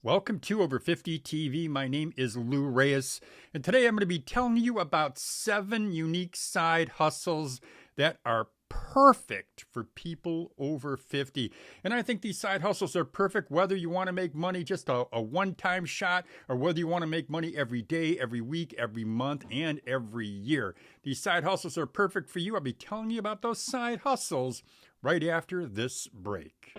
Welcome to Over 50 TV. My name is Lou Reyes, and today I'm going to be telling you about 7 unique side hustles that are perfect for people over 50. And I think these side hustles are perfect whether you want to make money just a one-time shot or whether you want to make money every day, every week, every month, and every year. These side hustles are perfect for you. I'll be telling you about those side hustles right after this break.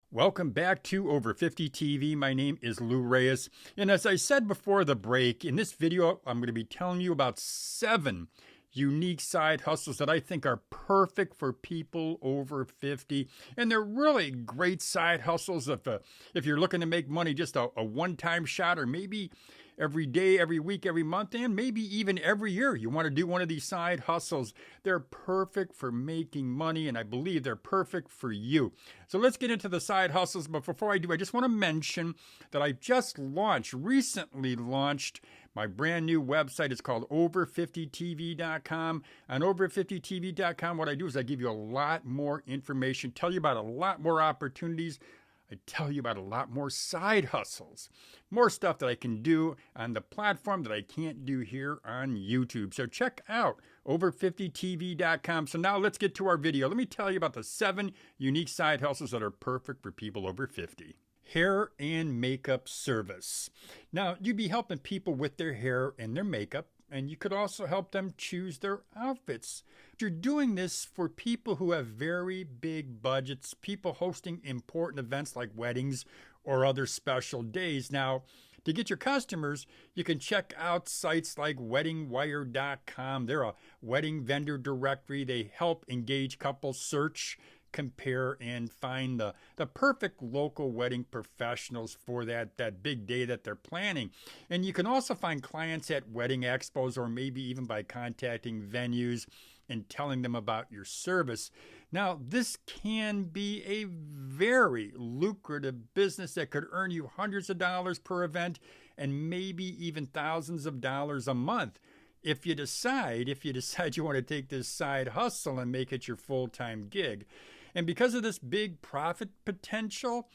Welcome back to Over 50 TV. My name is Lou Reyes. And as I said before the break, in this video, I'm going to be telling you about 7 unique side hustles that I think are perfect for people over 50. And they're really great side hustles if you're looking to make money just a one-time shot, or maybe every day, every week, every month, and maybe even every year. You want to do one of these side hustles. They're perfect for making money, and I believe they're perfect for you. So let's get into the side hustles. But before I do, I just want to mention that I just recently launched my brand new website. It's called over50tv.com. On over50tv.com, what I do is I give you a lot more information, tell you about a lot more opportunities. I tell you about a lot more side hustles, more stuff that I can do on the platform that I can't do here on YouTube. So check out over50tv.com. So now let's get to our video. Let me tell you about the 7 unique side hustles that are perfect for people over 50. Hair and makeup service. Now, you'd be helping people with their hair and their makeup, and you could also help them choose their outfits. You're doing this for people who have very big budgets, people hosting important events like weddings or other special days. Now, to get your customers, you can check out sites like weddingwire.com. They're a wedding vendor directory. They help engage couples search, compare, and find the perfect local wedding professionals for that big day that they're planning. And you can also find clients at wedding expos, or maybe even by contacting venues and telling them about your service. Now, this can be a very lucrative business that could earn you hundreds of dollars per event and maybe even thousands of dollars a month. If you decide you want to take this side hustle and make it your full-time gig. And because of this big profit potential,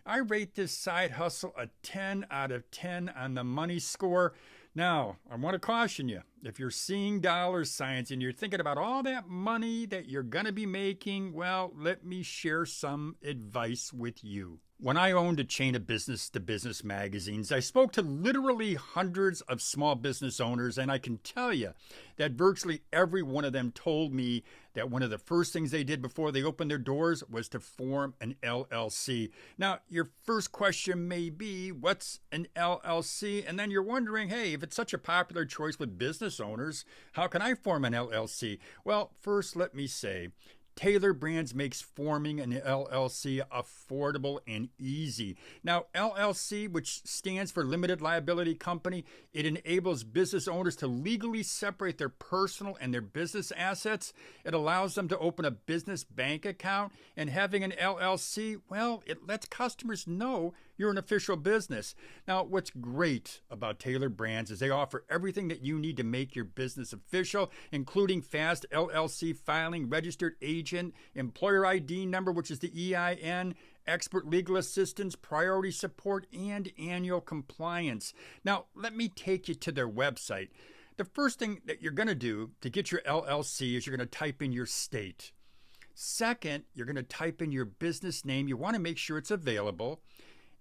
I rate this side hustle a 10 out of 10 on the money score. Now, I want to caution you, if you're seeing dollar signs and you're thinking about all that money that you're going to be making, well, let me share some advice with you. When I owned a chain of business-to-business magazines, I spoke to literally hundreds of small business owners, and I can tell you that virtually every one of them told me that one of the first things they did before they opened their doors was to form an LLC. Now, your first question may be, what's an LLC? And then you're wondering, hey, if it's such a popular choice with business owners, how can I form an LLC? Well, first, let me say, Taylor Brands makes forming an LLC affordable and easy. Now, LLC, which stands for Limited Liability Company, it enables business owners to legally separate their personal and their business assets. It allows them to open a business bank account, and having an LLC, well, it lets customers know you're an official business. Now, what's great about Taylor Brands is they offer everything that you need to make your business official, including fast LLC filing, registered agent, employer ID number, which is the EIN, expert legal assistance, priority support, and annual compliance. Now, let me take you to their website. The first thing that you're going to do to get your LLC is you're going to type in your state. Second, you're going to type in your business name. You want to make sure it's available.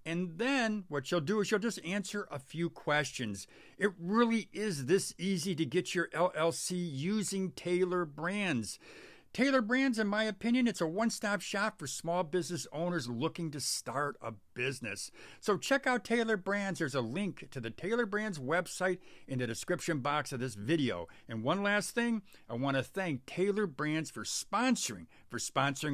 And then what you'll do is you'll just answer a few questions. It really is this easy to get your LLC using Taylor Brands. Taylor Brands, in my opinion, it's a one-stop shop for small business owners looking to start a business. So check out Taylor Brands. There's a link to the Taylor Brands website in the description box of this video. And one last thing, I want to thank Taylor Brands for sponsoring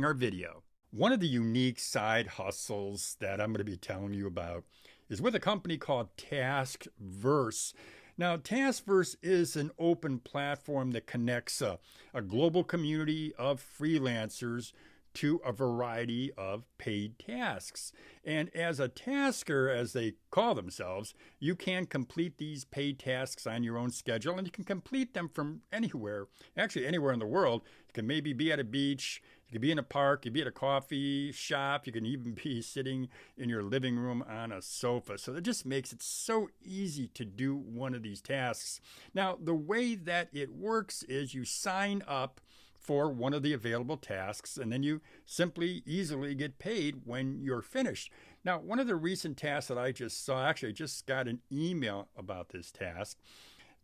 our video. One of the unique side hustles that I'm going to be telling you about is with a company called Taskverse. Now, Taskverse is an open platform that connects a global community of freelancers to a variety of paid tasks. And as a tasker, as they call themselves, you can complete these paid tasks on your own schedule, and you can complete them from anywhere, actually anywhere in the world. You can maybe be at a beach, you could be in a park, you could be at a coffee shop, you can even be sitting in your living room on a sofa. So that just makes it so easy to do one of these tasks. Now, the way that it works is you sign up for one of the available tasks, and then you simply easily get paid when you're finished. Now, one of the recent tasks that I just saw, actually I just got an email about this task.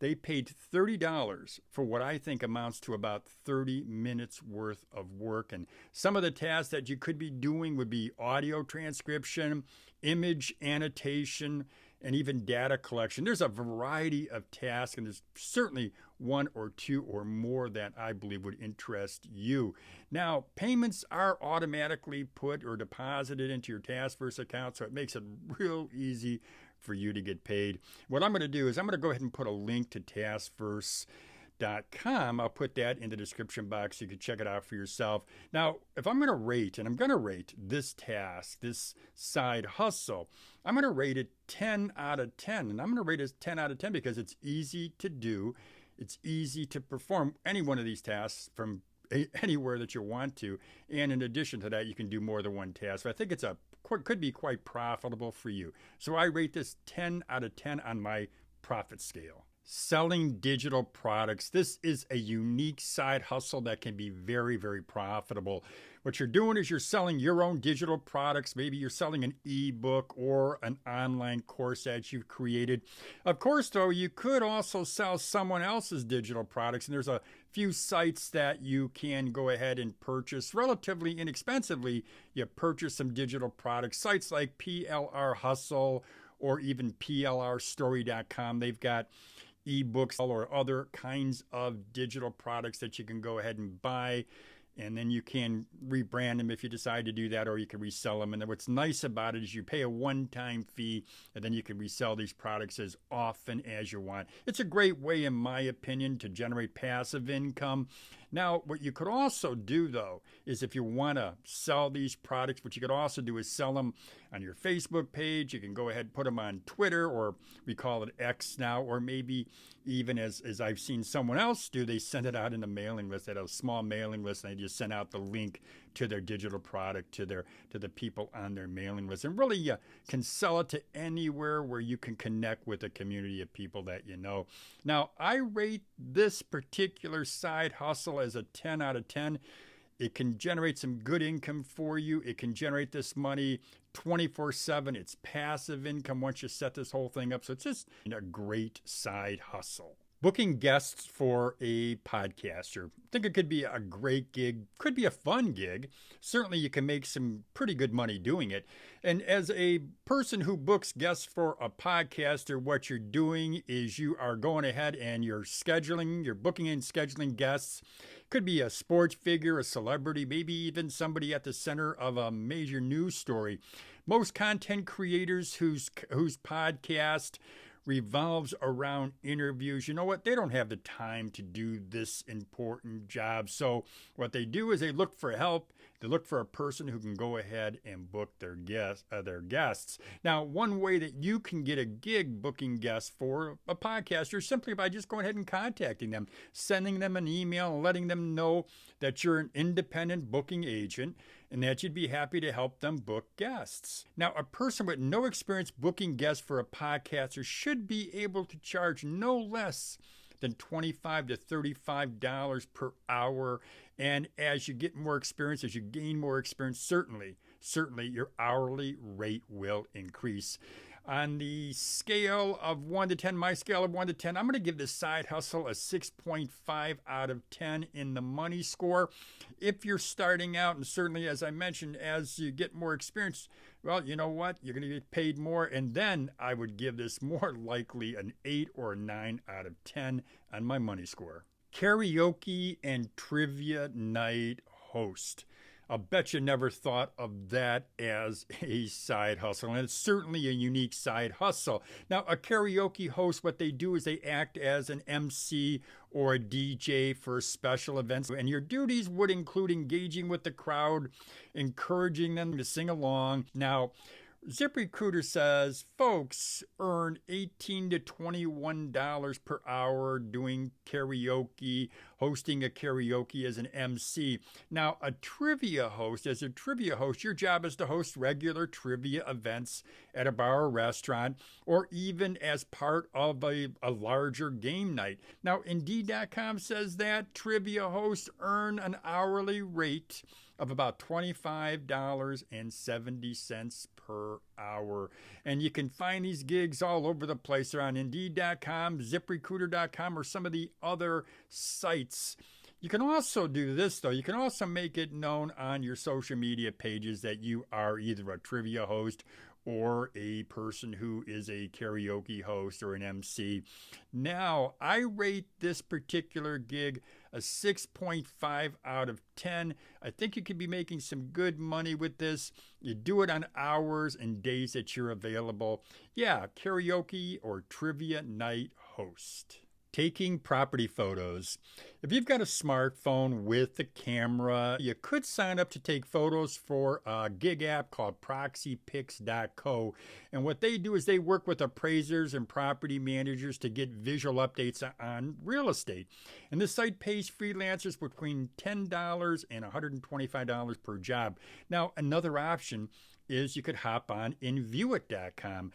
They paid $30 for what I think amounts to about 30 minutes worth of work. And some of the tasks that you could be doing would be audio transcription, image annotation, and even data collection. There's a variety of tasks, and there's certainly one or two or more that I believe would interest you. Now, payments are automatically put or deposited into your Taskverse account, so it makes it real easy for you to get paid. What I'm going to do is I'm going to go ahead and put a link to Taskverse.com. I'll put that in the description box so you can check it out for yourself. Now, if I'm going to rate, and I'm going to rate this task, this side hustle, I'm going to rate it 10 out of 10. And I'm going to rate it 10 out of 10 because it's easy to do. It's easy to perform any one of these tasks from anywhere that you want to. And in addition to that, you can do more than one task. So I think could be quite profitable for you. So I rate this 10 out of 10 on my profit scale. Selling digital products. This is a unique side hustle that can be very, very profitable. What you're doing is you're selling your own digital products. Maybe you're selling an ebook or an online course that you've created. Of course, though, you could also sell someone else's digital products, and there's a few sites that you can go ahead and purchase relatively inexpensively. You purchase some digital products. Sites like PLR Hustle or even PLRstory.com. They've got ebooks or other kinds of digital products that you can go ahead and buy, and then you can rebrand them if you decide to do that, or you can resell them. And then what's nice about it is you pay a one-time fee, and then you can resell these products as often as you want. It's a great way, in my opinion, to generate passive income. Now, what you could also do, though, is if you want to sell these products, what you could also do is sell them on your Facebook page. You can go ahead and put them on Twitter, or we call it X now, or maybe even as I've seen someone else do, they send it out in a mailing list. They have a small mailing list, and they just send out the link to their digital product to the people on their mailing list. And really, you can sell it to anywhere where you can connect with a community of people that you know. Now, I rate this particular side hustle as a 10 out of 10. It can generate some good income for you. It can generate this money 24/7. It's passive income once you set this whole thing up. So it's just a great side hustle. Booking guests for a podcaster. I think it could be a great gig, could be a fun gig. Certainly you can make some pretty good money doing it. And as a person who books guests for a podcaster, what you're doing is you are going ahead and you're booking and scheduling guests. Could be a sports figure, a celebrity, maybe even somebody at the center of a major news story. Most content creators whose podcast revolves around interviews, you know what? They don't have the time to do this important job. So what they do is they look for help. They look for a person who can go ahead and book their guests. Now, one way that you can get a gig booking guests for a podcaster is simply by just going ahead and contacting them, sending them an email, and letting them know that you're an independent booking agent and that you'd be happy to help them book guests. Now, a person with no experience booking guests for a podcaster should be able to charge no less than $25 to $35 per hour. And as you get more experience, as you gain more experience, certainly your hourly rate will increase. On the scale of 1 to 10, my scale of 1 to 10, I'm going to give this side hustle a 6.5 out of 10 in the money score. If you're starting out, and certainly, as I mentioned, as you get more experience, well, you know what? You're going to get paid more, and then I would give this more likely an 8 or a 9 out of 10 on my money score. Karaoke and trivia night host. I'll bet you never thought of that as a side hustle, and it's certainly a unique side hustle. Now, a karaoke host, what they do is they act as an MC or a DJ for special events, and your duties would include engaging with the crowd, encouraging them to sing along. Now, ZipRecruiter says folks earn $18 to $21 per hour doing karaoke, hosting a karaoke as an MC. Now, as a trivia host, your job is to host regular trivia events at a bar or restaurant, or even as part of a larger game night. Now, Indeed.com says that trivia hosts earn an hourly rate of about $25.70 per hour. And you can find these gigs all over the place. They're on Indeed.com, ZipRecruiter.com, or some of the other sites. You can also do this, though. You can also make it known on your social media pages that you are either a trivia host or a person who is a karaoke host or an MC. Now, I rate this particular gig a 6.5 out of 10. I think you could be making some good money with this. You do it on hours and days that you're available. Yeah, karaoke or trivia night host. Taking property photos. If you've got a smartphone with a camera, you could sign up to take photos for a gig app called ProxyPics.co. And what they do is they work with appraisers and property managers to get visual updates on real estate. And this site pays freelancers between $10 and $125 per job. Now, another option is you could hop on InViewIt.com.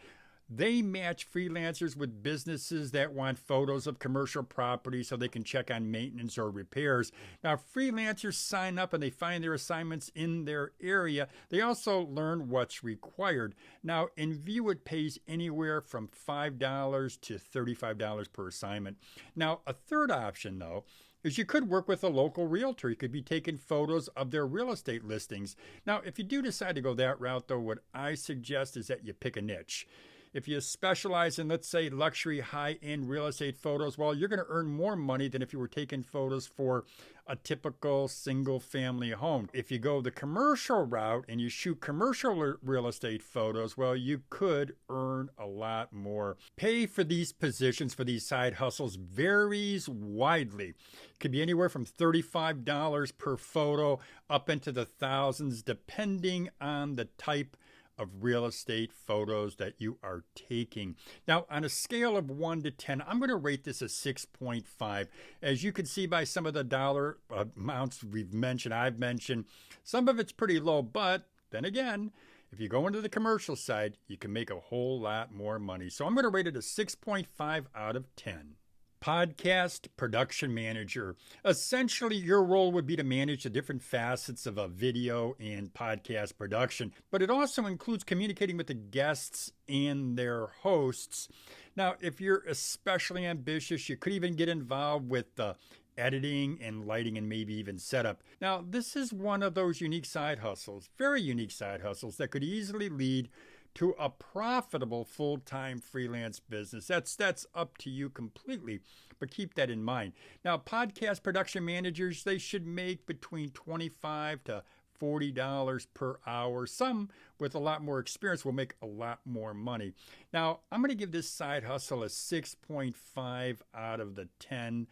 They match freelancers with businesses that want photos of commercial property so they can check on maintenance or repairs. Now, freelancers sign up and they find their assignments in their area. They also learn what's required. Now, InViewIt pays anywhere from $5 to $35 per assignment. Now, a third option, though, is you could work with a local realtor. You could be taking photos of their real estate listings. Now, if you do decide to go that route, though, what I suggest is that you pick a niche. If you specialize in, let's say, luxury high-end real estate photos, well, you're going to earn more money than if you were taking photos for a typical single-family home. If you go the commercial route and you shoot commercial real estate photos, well, you could earn a lot more. Pay for these positions, for these side hustles, varies widely. It could be anywhere from $35 per photo up into the thousands, depending on the type of real estate photos that you are taking. Now, on a scale of 1 to 10, I'm going to rate this a 6.5. As you can see by some of the dollar amounts I've mentioned, some of it's pretty low, but then again, if you go into the commercial side, you can make a whole lot more money. So I'm going to rate it a 6.5 out of 10. Podcast production manager. Essentially, your role would be to manage the different facets of a video and podcast production, but it also includes communicating with the guests and their hosts. Now, if you're especially ambitious, you could even get involved with the editing and lighting and maybe even setup. Now, this is one of those unique side hustles, very unique side hustles that could easily lead to a profitable full-time freelance business. That's up to you completely, but keep that in mind. Now, podcast production managers, they should make between $25 to $40 per hour. Some with a lot more experience will make a lot more money. Now, I'm going to give this side hustle a 6.5 out of the 10.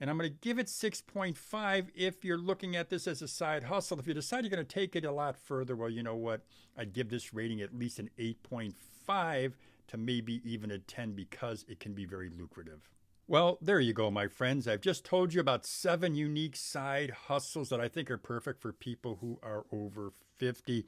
And I'm going to give it 6.5 if you're looking at this as a side hustle. If you decide you're going to take it a lot further, well, you know what? I'd give this rating at least an 8.5 to maybe even a 10 because it can be very lucrative. Well, there you go, my friends. I've just told you about 7 unique side hustles that I think are perfect for people who are over 50.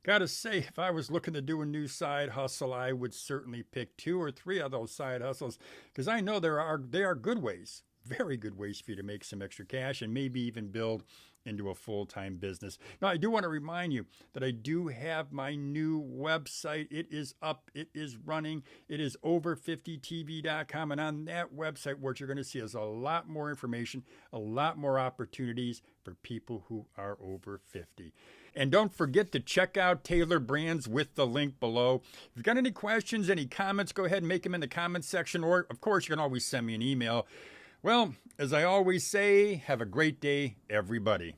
Gotta say, if I was looking to do a new side hustle, I would certainly pick 2 or 3 of those side hustles because I know they are good ways. Very good ways for you to make some extra cash and maybe even build into a full-time business. Now, I do want to remind you that I do have my new website. It is up. It is running. It is over50tv.com. And on that website, what you're going to see is a lot more information, a lot more opportunities for people who are over 50. And don't forget to check out Taylor Brands with the link below. If you've got any questions, any comments, go ahead and make them in the comments section. Or, of course, you can always send me an email. Well, as I always say, have a great day, everybody.